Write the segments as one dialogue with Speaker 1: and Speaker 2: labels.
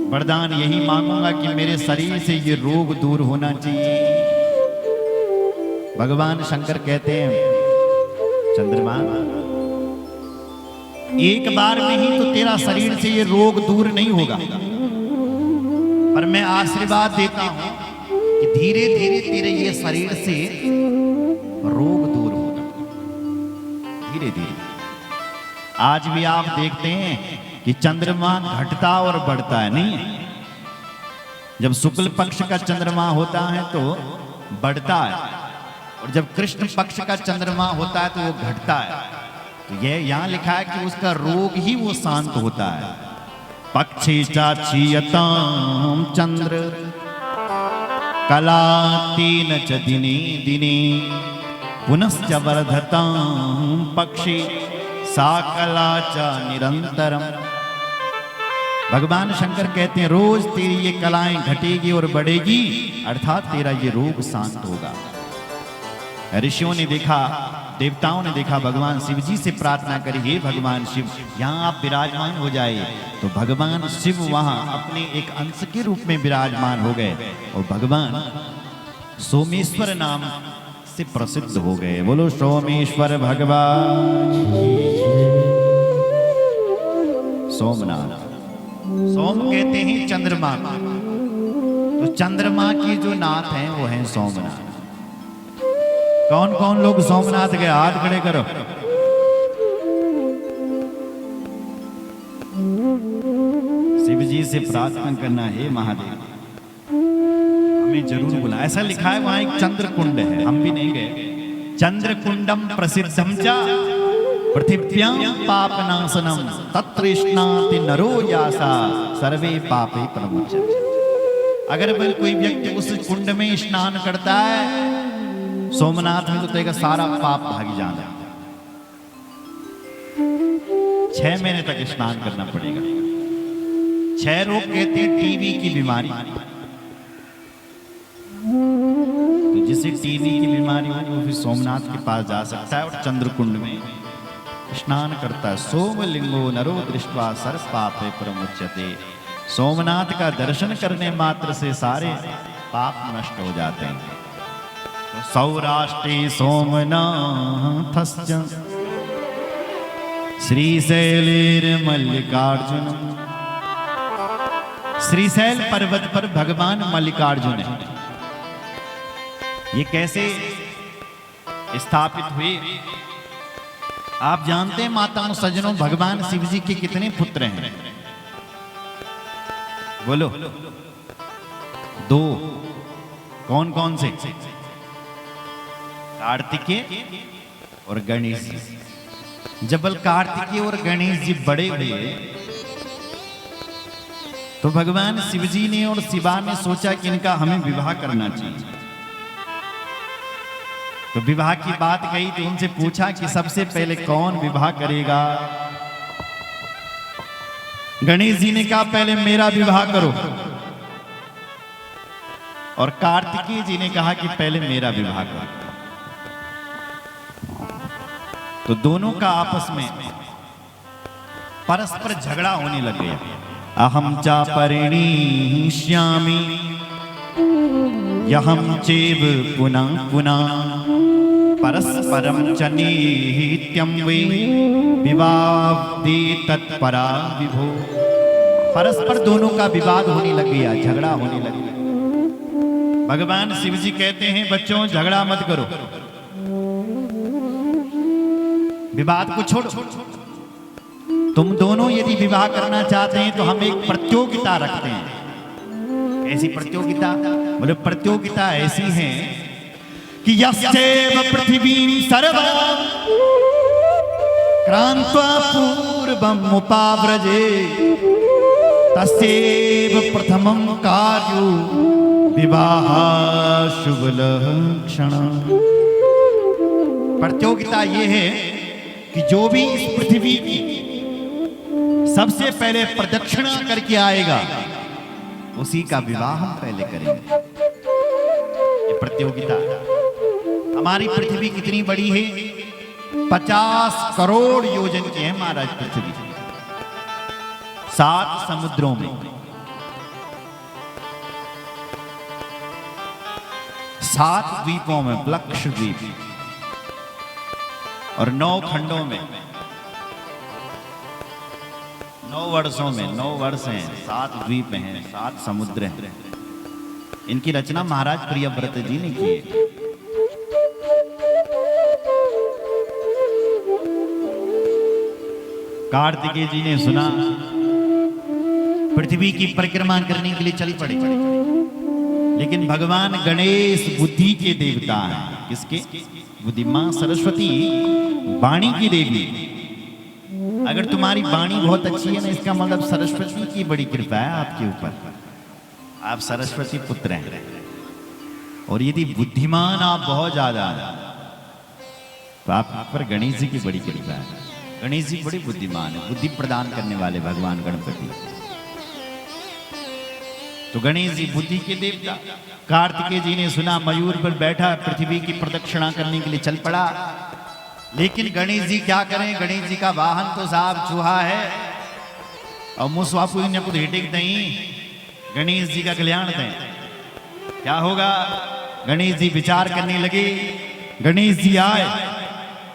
Speaker 1: वरदान यही मांगूंगा कि मेरे शरीर से ये रोग दूर होना चाहिए। भगवान शंकर कहते हैं, चंद्रमा एक बार में ही तो तेरा शरीर से ये रोग दूर नहीं होगा, पर मैं आशीर्वाद देता हूं कि धीरे धीरे तेरे ये शरीर से रोग दूर होगा, धीरे धीरे। आज भी आप देखते हैं कि चंद्रमा घटता और बढ़ता है, नहीं है? जब शुक्ल पक्ष का चंद्रमा होता है तो बढ़ता है, और जब कृष्ण पक्ष का चंद्रमा होता है तो वो घटता है। तो ये यहां लिखा है कि उसका रोग ही वो शांत होता है। पक्षी चाक्षीयताम चंद्र कला तीन च दिने दिने पुनश्च वर्धताम पक्षी सा कला च निरंतरम। भगवान शंकर कहते हैं रोज तेरी ये कलाएं घटेगी और बढ़ेगी, अर्थात तेरा ये रोग शांत होगा। ऋषियों ने देखा, देवताओं ने देखा, भगवान शिव जी से प्रार्थना करी, हे भगवान शिव यहाँ आप विराजमान हो जाए। तो भगवान शिव वहां अपने एक अंश के रूप में विराजमान हो गए और भगवान सोमेश्वर नाम से प्रसिद्ध हो गए। बोलो सोमेश्वर भगवान। सोमनाथ, सोम कहते हैं चंद्रमा, तो चंद्रमा की जो नाथ हैं वो हैं सोमनाथ। कौन कौन लोग सोमनाथ गए, हाथ खड़े करो। शिव जी से प्रार्थना करना है, महादेव हमें जरूर बुला। ऐसा लिखा है वहां एक चंद्र कुंड है, हम भी नहीं गए। चंद्र कुंडम प्रसिद्धम च पृथिव्यां पापनाशनम तत्रेष्णाति नरो यासा सर्वे पापे प्रमुच्यते। अगर कोई व्यक्ति उस कुंड में स्नान करता है सोमनाथ में, तो तेरा सारा पाप भाग जाना। 6 महीने तक स्नान करना पड़ेगा। 6 रोग कहते हैं टीबी की बीमारी, तो जिसे टीबी की बीमारी हो वो फिर सोमनाथ के पास जा सकता है और चंद्रकुंड में स्नान करता है। सोमलिंगो नरो दृष्ट्वा सर्व पापे प्रमुच्यते। सोमनाथ का दर्शन करने मात्र से सारे पाप नष्ट हो जाते हैं। सौराष्ट्रे सोमनाथश्च श्रीशैलेर्मल्लिकार्जुन। श्रीशैल पर्वत पर भगवान मल्लिकार्जुन है। ये कैसे स्थापित हुए? आप जानते हैं माताओं सज्जनों, भगवान शिव जी के कितने पुत्र हैं? बोलो। 2। कौन कौन से? कार्तिकेय और गणेश जी। जब कार्तिकेय और गणेश जी बड़े हुए तो भगवान शिव जी ने और शिवा ने सोचा कि इनका हमें विवाह करना चाहिए। तो विवाह की बात कही तो उनसे पूछा कि सबसे पहले कौन विवाह करेगा? गणेश जी ने कहा पहले मेरा विवाह करो, और कार्तिकेय जी ने कहा कि पहले मेरा विवाह करो। तो दोनों का आपस में परस्पर झगड़ा होने लग गया। अहम चा परिणीष्यामि यहम चैव पुनः पुनः परस्परम च निहित्यं वै विवादे तत्परा विभो। परस्पर दोनों का विवाद होने लग गया, झगड़ा होने लग गया। भगवान शिव जी कहते हैं बच्चों झगड़ा मत करो, विवाद को छोड़ो। तुम दोनों यदि विवाह करना चाहते हैं तो हम एक प्रतियोगिता रखते हैं। ऐसी प्रतियोगिता? बोले प्रतियोगिता ऐसी है कि यस्यैव पृथिवीं सर्वां क्रांत्वा पूर्वं उपाव्रजे तस्यैव प्रथमं कार्यो विवाह शुभ लक्षणः। प्रतियोगिता ये है कि जो भी इस पृथ्वी की सबसे पहले प्रदक्षिणा करके आएगा उसी का विवाह हम पहले करेंगे। ये प्रतियोगिता। हमारी पृथ्वी कितनी बड़ी है? 50 करोड़ योजन की है महाराज पृथ्वी, 7 समुद्रों में। 7 द्वीपों में, प्लक्ष द्वीप, और 9 खंडों में, 9 वर्षों में, 9 वर्ष हैं, 7 द्वीप हैं, 7 समुद्र हैं। इनकी रचना महाराज प्रियव्रत जी ने की है। कार्तिकेय जी ने सुना, पृथ्वी की परिक्रमा करने के लिए चल पड़े, लेकिन भगवान गणेश बुद्धि के देवता हैं। किसके? बुद्धि। मां सरस्वती वाणी की देवी। अगर तुम्हारी वाणी बहुत अच्छी है ना, इसका मतलब सरस्वती की बड़ी कृपा है आपके ऊपर, आप सरस्वती पुत्र हैं। और यदि बुद्धिमान आप बहुत ज्यादा हैं तो आप पर गणेश जी की बड़ी कृपा है। गणेश जी बड़े बुद्धिमान है, बुद्धि प्रदान करने वाले भगवान गणपति। तो गणेश जी बुद्धि के देवता। कार्तिकेय जी ने सुना, मयूर पर बैठा पृथ्वी की प्रदक्षिणा करने के लिए चल पड़ा, लेकिन गणेश जी क्या करें? गणेश जी का वाहन तो साहब चूहा है, और मुसवापु ने कुछ हिटिक नहीं, गणेश जी का कल्याण दें। क्या होगा? गणेश जी विचार करने लगे। गणेश जी आए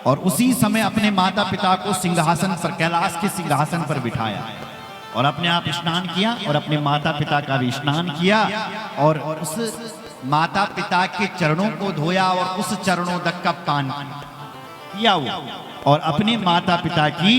Speaker 1: और उसी समय अपने माता पिता को सिंहासन पर, कैलाश के सिंहासन पर बिठाया, और अपने आप स्नान किया और अपने माता पिता का भी स्नान किया, और उस माता पिता के चरणों को धोया और उस चरणों तक का पान किया हुआ, और अपने माता पिता की